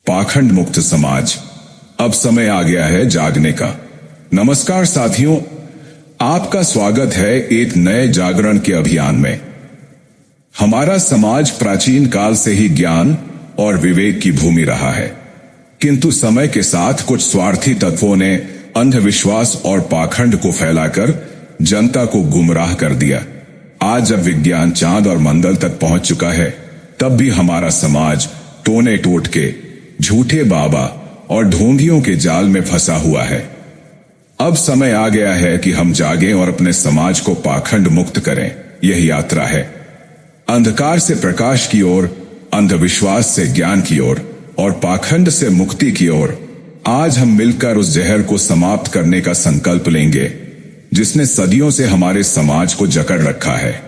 पाखंड मुक्त समाज। अब समय आ गया है जागने का। नमस्कार साथियों, आपका स्वागत है एक नए जागरण के अभियान में। हमारा समाज प्राचीन काल से ही ज्ञान और विवेक की भूमि रहा है, किंतु समय के साथ कुछ स्वार्थी तत्वों ने अंधविश्वास और पाखंड को फैलाकर जनता को गुमराह कर दिया। आज जब विज्ञान चांद और मंगल तक पहुंच चुका है, तब भी हमारा समाज टोने टोटके, झूठे बाबा और ढोंगियों के जाल में फंसा हुआ है। अब समय आ गया है कि हम जागें और अपने समाज को पाखंड मुक्त करें। यह यात्रा है अंधकार से प्रकाश की ओर, अंधविश्वास से ज्ञान की ओर और पाखंड से मुक्ति की ओर। आज हम मिलकर उस जहर को समाप्त करने का संकल्प लेंगे जिसने सदियों से हमारे समाज को जकड़ रखा है।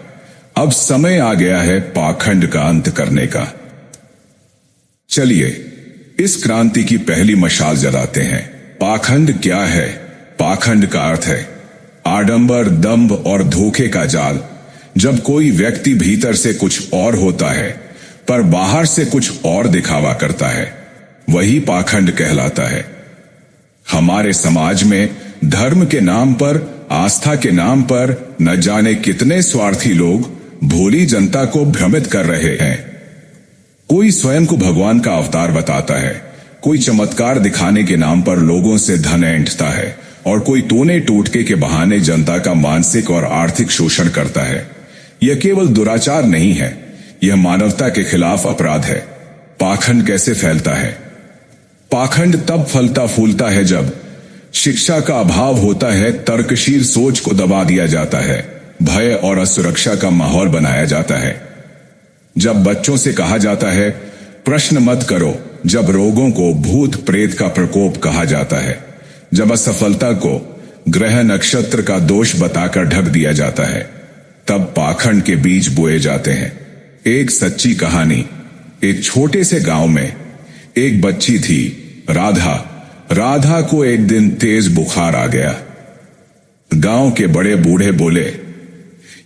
अब समय आ गया है पाखंड का अंत करने का। चलिए इस क्रांति की पहली मशाल जलाते हैं। पाखंड क्या है? पाखंड का अर्थ है आडंबर, दंभ और धोखे का जाल। जब कोई व्यक्ति भीतर से कुछ और होता है पर बाहर से कुछ और दिखावा करता है, वही पाखंड कहलाता है। हमारे समाज में धर्म के नाम पर, आस्था के नाम पर न जाने कितने स्वार्थी लोग भोली जनता को भ्रमित कर रहे हैं। कोई स्वयं को भगवान का अवतार बताता है, कोई चमत्कार दिखाने के नाम पर लोगों से धन ऐंठता है और कोई टोने टोटके के बहाने जनता का मानसिक और आर्थिक शोषण करता है। यह केवल दुराचार नहीं है, यह मानवता के खिलाफ अपराध है। पाखंड कैसे फैलता है? पाखंड तब फलता फूलता है जब शिक्षा का अभाव होता है, तर्कशील सोच को दबा दिया जाता है, भय और असुरक्षा का माहौल बनाया जाता है। जब बच्चों से कहा जाता है प्रश्न मत करो, जब रोगों को भूत प्रेत का प्रकोप कहा जाता है, जब असफलता को ग्रह नक्षत्र का दोष बताकर ढक दिया जाता है, तब पाखंड के बीज बोए जाते हैं। एक सच्ची कहानी। एक छोटे से गांव में एक बच्ची थी, राधा। राधा को एक दिन तेज बुखार आ गया। गांव के बड़े बूढ़े बोले,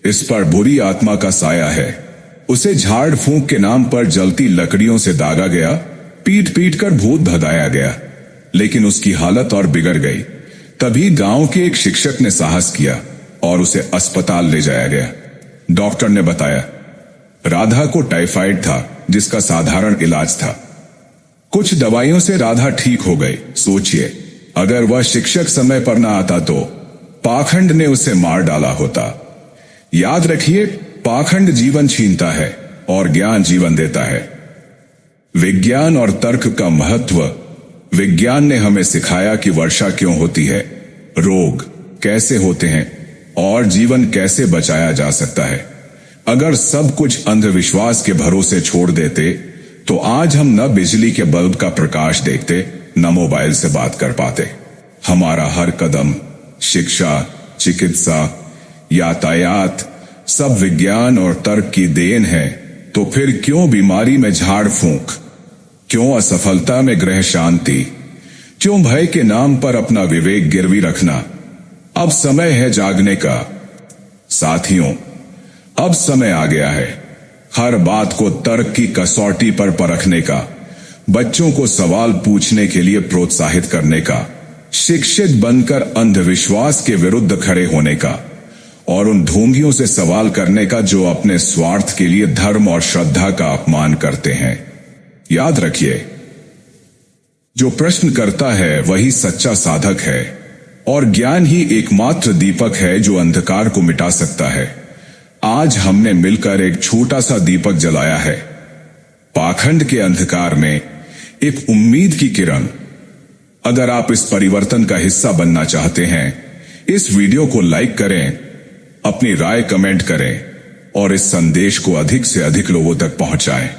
इस पर बुरी आत्मा का साया है। उसे झाड़ फूंक के नाम पर जलती लकड़ियों से दागा गया, पीट पीट कर भूत भगाया गया। लेकिन उसकी हालत और बिगड़ गई। तभी गांव के एक शिक्षक ने साहस किया और उसे अस्पताल ले जाया गया। डॉक्टर ने बताया राधा को टाइफाइड था, जिसका साधारण इलाज था। कुछ दवाइयों से राधा ठीक हो गई। सोचिए, अगर वह शिक्षक समय पर न आता तो पाखंड ने उसे मार डाला होता। याद रखिए, पाखंड जीवन छीनता है और ज्ञान जीवन देता है। विज्ञान और तर्क का महत्व। विज्ञान ने हमें सिखाया कि वर्षा क्यों होती है, रोग कैसे होते हैं और जीवन कैसे बचाया जा सकता है। अगर सब कुछ अंधविश्वास के भरोसे छोड़ देते तो आज हम न बिजली के बल्ब का प्रकाश देखते, न मोबाइल से बात कर पाते। हमारा हर कदम, शिक्षा, चिकित्सा, यातायात सब विज्ञान और तर्क की देन है। तो फिर क्यों बीमारी में झाड़ फूंक, क्यों असफलता में ग्रह शांति, क्यों भय के नाम पर अपना विवेक गिरवी रखना? अब समय है जागने का। साथियों, अब समय आ गया है हर बात को तर्क की कसौटी पर परखने का, बच्चों को सवाल पूछने के लिए प्रोत्साहित करने का, शिक्षित बनकर अंधविश्वास के विरुद्ध खड़े होने का और उन ढोंगियों से सवाल करने का जो अपने स्वार्थ के लिए धर्म और श्रद्धा का अपमान करते हैं। याद रखिए, जो प्रश्न करता है वही सच्चा साधक है और ज्ञान ही एकमात्र दीपक है जो अंधकार को मिटा सकता है। आज हमने मिलकर एक छोटा सा दीपक जलाया है। पाखंड के अंधकार में एक उम्मीद की किरण। अगर आप इस परिवर्तन का हिस्सा बनना चाहते हैं, इस वीडियो को लाइक करें, अपनी राय कमेंट करें और इस संदेश को अधिक से अधिक लोगों तक पहुंचाएं।